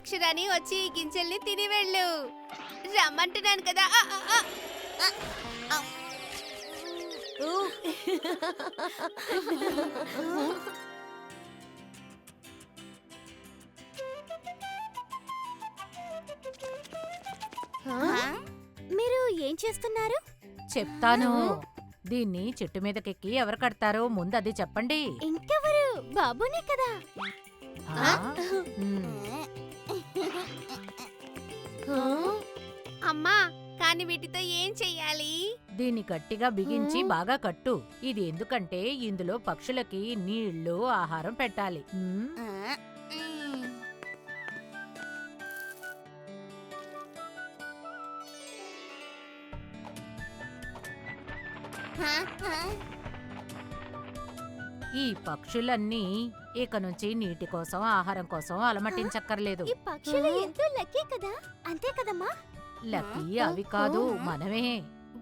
పక్షిరాణి వచ్చి ఈ గింజల్ని తిని వెళ్ళు. రమ్మంటున్నాను కదా. మీరు ఏం చేస్తున్నారు? చెప్తాను. దీన్ని చెట్టు మీదకెక్కి ఎవరు కడతారో ముందు అది చెప్పండి. ఇంకెవరు? బాబునే కదా. ఆ? ఉమ్. అమ్మా, కాని వీటితో ఏం చెయ్యాలి? దీన్ని గట్టిగా బిగించి బాగా కట్టు. ఇది ఎందుకంటే ఇందులో పక్షులకి నీళ్లు ఆహారం పెట్టాలి. ఈ పక్షులన్నీ ఇక నుంచి నీటి కోసం ఆహారం కోసం అలమటించక్కర్లేదు. ఈ పక్షులు ఎంతో లక్కీ కదా, అంతే కదమ్మా? లక్కీ అవి కాదు, మనమే.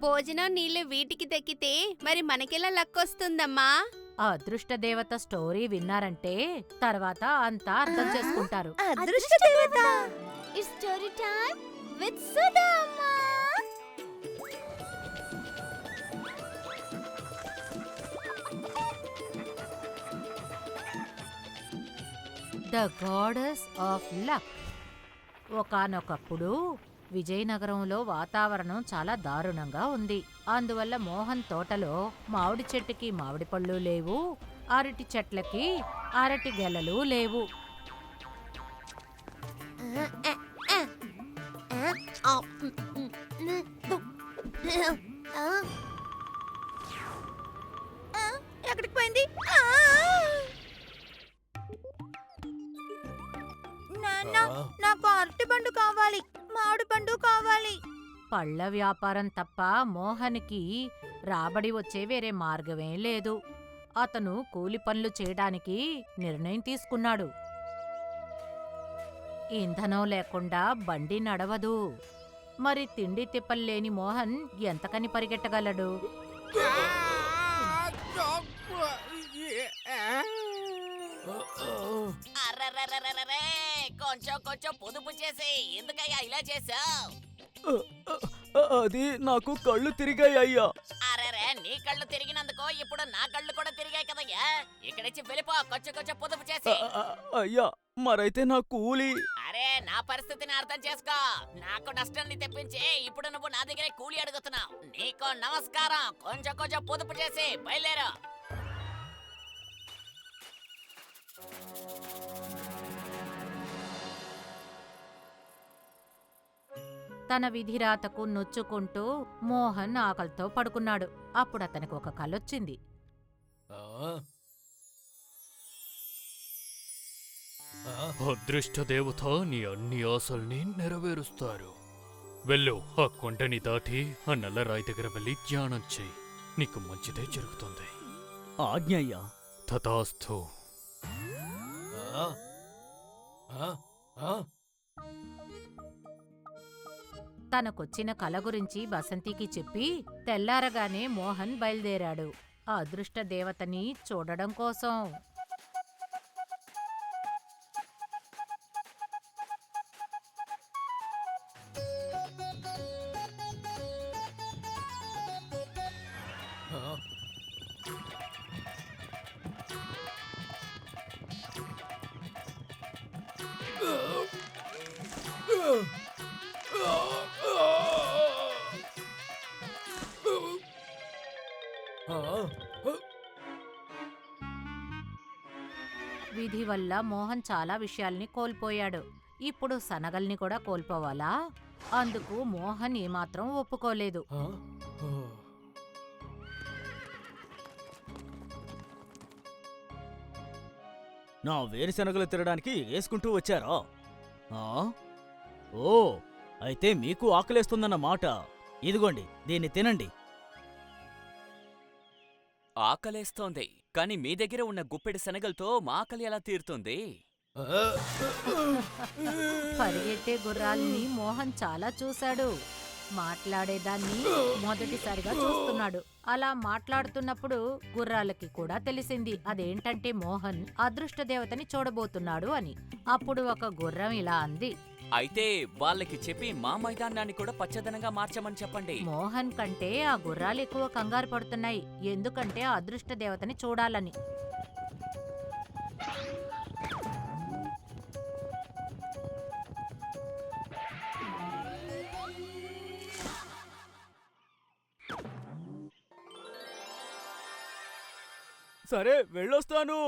భోజనం నీళ్లు వీటికి దక్కితే మరి మనకెలా లక్కొస్తుందమ్మా? ఆ అదృష్ట దేవత స్టోరీ విన్నారంటే తర్వాత అంతా అర్థం చేసుకుంటారు. అదృష్ట దేవత. It's story time with Sudha అమ్మా. The goddess of luck. ఒకానొకప్పుడు విజయనగరంలో వాతావరణం చాలా దారుణంగా ఉంది. అందువల్ల మోహన్ తోటలో మామిడి చెట్టుకి మామిడి పళ్ళు లేవు, అరటి చెట్లకి అరటి గెలలు లేవు. ఎక్కడికి పోయింది? నాకు అరటి పండు కావాలి, మామిడి పండు కావాలి. పళ్ళ వ్యాపారం తప్ప మోహన్కి రాబడి వచ్చే వేరే మార్గమేం లేదు. అతను కూలి పనులు చేయడానికి నిర్ణయం తీసుకున్నాడు. ఇంధనం లేకుండా బండి నడవదు. మరి తిండి తిప్పల్లేని మోహన్ ఎంతకని పరిగెట్టగలడు? కొంచెం కొంచెం పొదుపు చేసి ఎందుకయ్యా ఇలా చేసావు? అది నాకు కళ్ళు తిరిగాయి అయ్యా. అరే, నీ కళ్ళు తిరిగినందుకు ఇప్పుడు నా కళ్ళు కూడా తిరిగాయి కదయ్యా. ఇక్కడిచ్చి వెళ్ళిపో, కొంచెం కొంచెం పొదుపు చేసి. అయ్యా, మరైతే నా కూలి. అరే, నా పరిస్థితిని అర్థం చేసుకో. నాకు నష్టాన్ని తెప్పించి ఇప్పుడు నువ్వు నా దగ్గరే కూలి అడుగుతున్నావు. నీకు నమస్కారం. కొంచెం కొంచెం పొదుపు చేసి బయలుదేరు. తన విధిరాతకు నొచ్చుకుంటూ మోహన్ ఆకలితో పడుకున్నాడు. అప్పుడు అతనికి ఒక కలొచ్చింది. అదృష్ట దేవత నీ అన్ని ఆశల్ని నెరవేరుస్తారు. వెళ్ళు, ఆ కొండని దాటి ఆ నల్లరాయి దగ్గర వెళ్ళి ధ్యానం చెయ్యి. నీకు మంచిదే జరుగుతుంది. ఆజ్ఞ అయ్యా. తథాస్తు. తనకొచ్చిన కల గురించి బసంతికి చెప్పి తెల్లారగానే మోహన్ బయలుదేరాడు ఆ అదృష్ట దేవతని చూడడం కోసం. విధి వల్ల మోహన్ చాలా విషయాల్ని కోల్పోయాడు. ఇప్పుడు సనగల్ని కూడా కోల్పోవాలా? అందుకు మోహన్ ఏమాత్రం ఒప్పుకోలేదు. నా వేరుశనగలు తినడానికి వేసుకుంటూ వచ్చారా? ఓ, అయితే మీకు ఆకలేస్తుందన్నమాట. ఇదిగోండి, దీన్ని తినండి. ఆకలేస్తోంది, కాని మీ దగ్గర ఉన్న గుప్పెడి శనగలతో మా ఆకలి ఎలా తీరుతుంది? పరిగెట్టే గుర్రాల్ని మోహన్ చాలా చూశాడు. మాట్లాడేదాన్ని మొదటిసారిగా చూస్తున్నాడు. అలా మాట్లాడుతున్నప్పుడు గుర్రాలకి కూడా తెలిసింది అదేంటంటే మోహన్ అదృష్ట దేవతని చూడబోతున్నాడు అని. అప్పుడు ఒక గుర్రం ఇలా అంది, అయితే వాళ్ళకి చెప్పి మా మైదానాన్ని కూడా పచ్చదనంగా మార్చమని చెప్పండి. మోహన్ కంటే ఆ గుర్రాలు ఎక్కువ కంగారు పడుతున్నాయి, ఎందుకంటే ఆ అదృష్ట దేవతని చూడాలని. సరే వెళ్ళొస్తాను.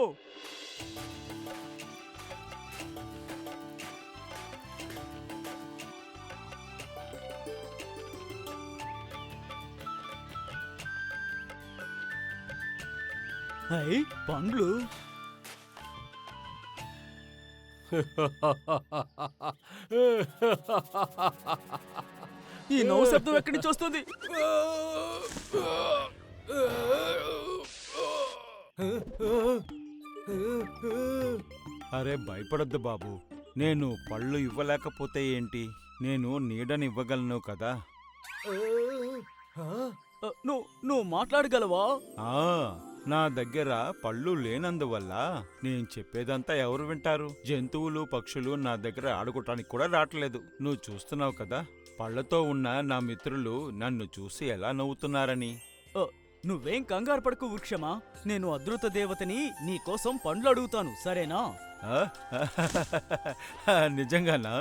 అయ్ పండ్లు. ఈ నవ్వు శబ్దం ఎక్కడి నుంచి వస్తుంది? అరే భయపడొద్దు బాబు, నేను పళ్ళు ఇవ్వలేకపోతే ఏంటి, నేను నీడని ఇవ్వగలను కదా. నువ్వు మాట్లాడగలవా? ఆ నా దగ్గర పళ్ళు లేనందువల్ల నేను చెప్పేదంతా ఎవరు వింటారు? జంతువులు పక్షులు నా దగ్గర ఆడుకోవటానికి కూడా రావట్లేదు. నువ్వు చూస్తున్నావు కదా, పళ్ళతో ఉన్న నా మిత్రులు నన్ను చూసి ఎలా నవ్వుతున్నారని. నువ్వేం కంగారు పడకు వృక్షమా, నేను అదృత దేవతని నీకోసం పండ్లు అడుగుతాను, సరేనా? ఆ? నిజంగానా?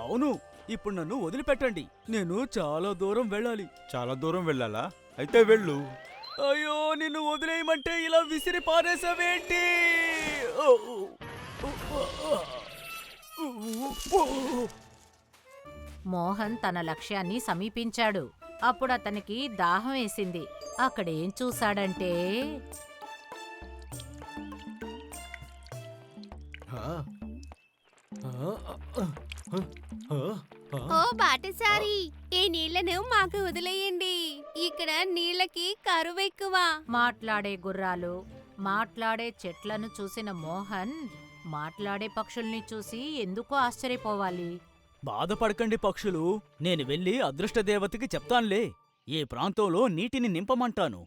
అవును. ఇప్పుడు నన్ను వదిలిపెట్టండి, నేను చాలా దూరం వెళ్ళాలి. చాలా దూరం వెళ్ళాలా? అయితే వెళ్ళు. అయ్యో, నిన్ను వదిలేయమంటే ఇలా విసిరి పారేసావేంటి? మోహన్ తన లక్ష్యాన్ని సమీపించాడు. అప్పుడు అతనికి దాహం వేసింది. అక్కడేం చూశాడంటే ఓ బాటసారి, ఈ నీళ్లను మాకు వదిలేయండి, ఇక్కడ నీళ్లకి కరువెక్కువ. మాట్లాడే గుర్రాలు, మాట్లాడే చెట్లను చూసిన మోహన్ మాట్లాడే పక్షుల్ని చూసి ఎందుకు ఆశ్చర్యపోవాలి? బాధపడకండి పక్షులు, నేను వెళ్ళి అదృష్ట దేవతకి చెప్తానులే, ఈ ప్రాంతంలో నీటిని నింపమంటాను.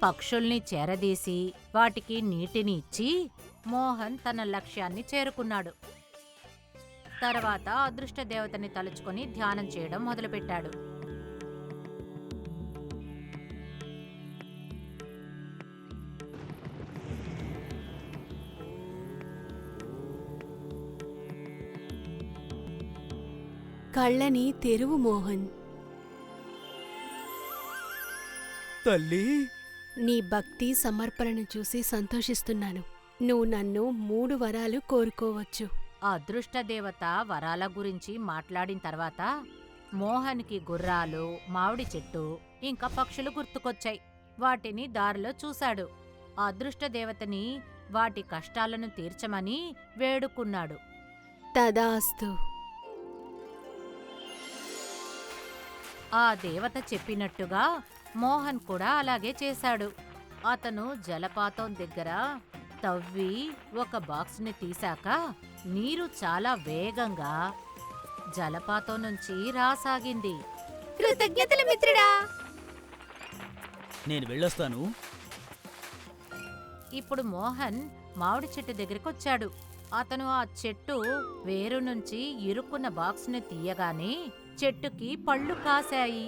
పక్షుల్ని చేరదీసి వాటికి నీటిని ఇచ్చి మోహన్ తన లక్ష్యాన్ని చేరుకున్నాడు. తర్వాత అదృష్ట దేవతని తలుచుకొని ధ్యానం చేయడం మొదలుపెట్టాడు. కళ్ళని తెరువు మోహన్. తల్లి, నీ భక్తి సమర్పణను చూసి సంతోషిస్తున్నాను. నువ్వు నన్ను 3 వరాలు కోరుకోవచ్చు. ఆ అదృష్ట దేవత వరాల గురించి మాట్లాడిన తర్వాత మోహన్కి గుర్రాలు, మామిడి చెట్టు ఇంకా పక్షులు గుర్తుకొచ్చాయి. వాటిని దారిలో చూశాడు. ఆ అదృష్ట దేవతని వాటి కష్టాలను తీర్చమని వేడుకున్నాడు. తదాస్తు. ఆ దేవత చెప్పినట్టుగా మోహన్ కూడా అలాగే చేశాడు. అతను జలపాతం దగ్గర తవ్వి ఒక బాక్స్ని తీశాక నీరు చాలా వేగంగా జలపాతం నుంచి రాసాగింది. కృతజ్ఞతలు మిత్రుడా. నేను వెళ్ళొస్తాను. ఇప్పుడు మోహన్ మామిడి చెట్టు దగ్గరికొచ్చాడు. అతను ఆ చెట్టు వేరు నుంచి ఇరుక్కున్న బాక్స్ని తీయగానే చెట్టుకి పళ్ళు కాశాయి.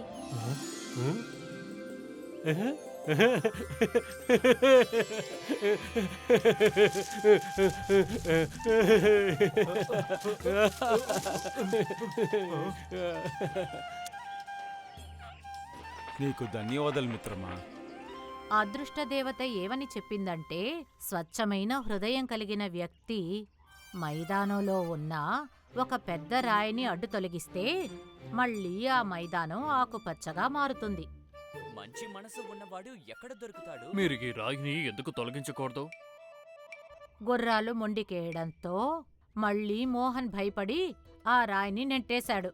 నీకు ధన్యవాదాలు మిత్రమా. అదృష్ట దేవత ఏమని చెప్పిందంటే, స్వచ్ఛమైన హృదయం కలిగిన వ్యక్తి మైదానంలో ఉన్న ఒక పెద్ద రాయిని అడ్డు తొలగిస్తే మళ్ళీ ఆ మైదానం ఆకుపచ్చగా మారుతుంది. మంచి మనసు ఉన్నవాడు ఎక్కడ దొరుకుతాడు? మీరు ఈ రాయిని ఎందుకు తొలగించకూడదు? గుర్రాలు మొండికేయడంతో మళ్ళీ మోహన్ భయపడి ఆ రాయిని నెట్టేశాడు.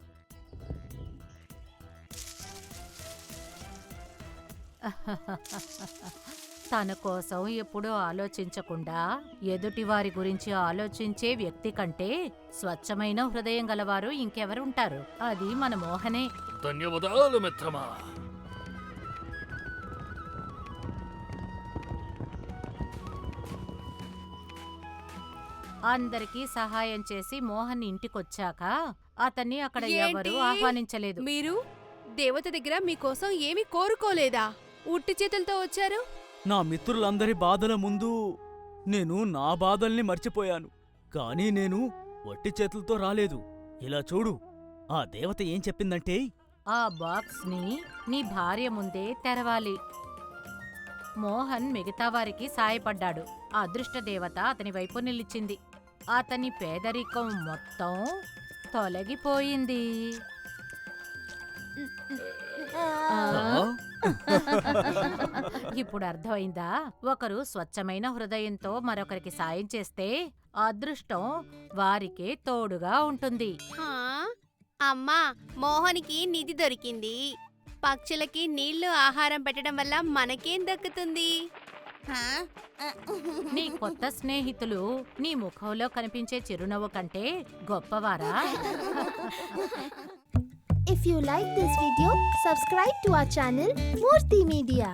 తన కోసం ఎప్పుడూ ఆలోచించకుండా ఎదుటివారి గురించి ఆలోచించే వ్యక్తి కంటే స్వచ్ఛమైన హృదయం గలవారు ఇంకెవరుంటారు? అది మన మోహనే. ధన్యవాదాలు మిత్రమా. అందరికీ సహాయం చేసి మోహన్ ఇంటికొచ్చాక అతన్ని అక్కడ ఏంటి? ఎవరూ ఆహ్వానించలేదు. మీరు దేవత దగ్గర మీకోసం ఏమీ కోరుకోలేదా? ఉట్టి చేతులతో వచ్చారు? నా మిత్రులందరి బాధల ముందు నేను నా బాధల్ని మర్చిపోయాను. కానీ నేను వట్టి చేతులతో రాలేదు. ఇలా చూడు, ఆ దేవత ఏం చెప్పిందంటే ఆ బాక్స్ ని నీ భార్య ముందే తెరవాలి. మోహన్ మిగతా వారికి సాయపడ్డాడు. ఆ అదృష్ట దేవత అతని వైపు నిలిచింది. అతని పేదరికం మొత్తం తొలగిపోయింది. ఇప్పుడు అర్థమైందా? ఒకరు స్వచ్ఛమైన హృదయంతో మరొకరికి సాయం చేస్తే అదృష్టం వారికే తోడుగా ఉంటుంది. హా? అమ్మా, మోహన్కి నిధి దొరికింది. పక్షులకి నీళ్లు ఆహారం పెట్టడం వల్ల మనకేం దక్కుతుంది? నీ కొత్త స్నేహితులు నీ ముఖంలో కనిపించే చిరునవ్వు కంటే గొప్పవారా? If you like this video, subscribe to our channel Murthy Media.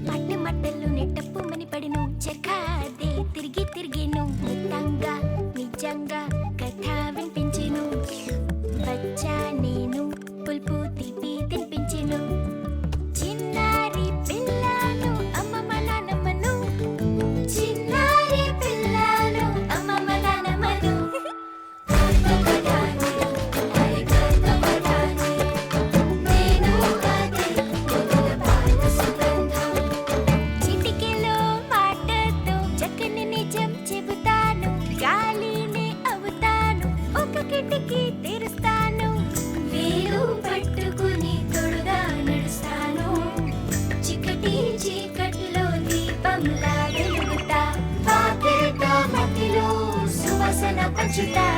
మట్టి మట్టలు నెట్టప్పు మని పడిను చెక్కాదే తిరిగి తిరిగేను నిత్తంగా నిజంగా కథ వినిపించెను వచ్చా నేను పుల్పు తీపి తినిపించెను చిన్నారి పిల్లను అమ్మమ్మ నానమ్మను చిన్నారి పిల్లను అమ్మమ్మ నానమ్మను చిటికెలో మాటతో చక్కని నిజం చెబుతాను గాలిని అవుతాను ఒక కిటికీ తెరుస్తాను వేలు పట్టుకుని తోడుగా నడుస్తాను చికటి చీకట్లో దీపంలా వెలుగుతా వాకిలితో మట్టిలో సువాసన పంచుతా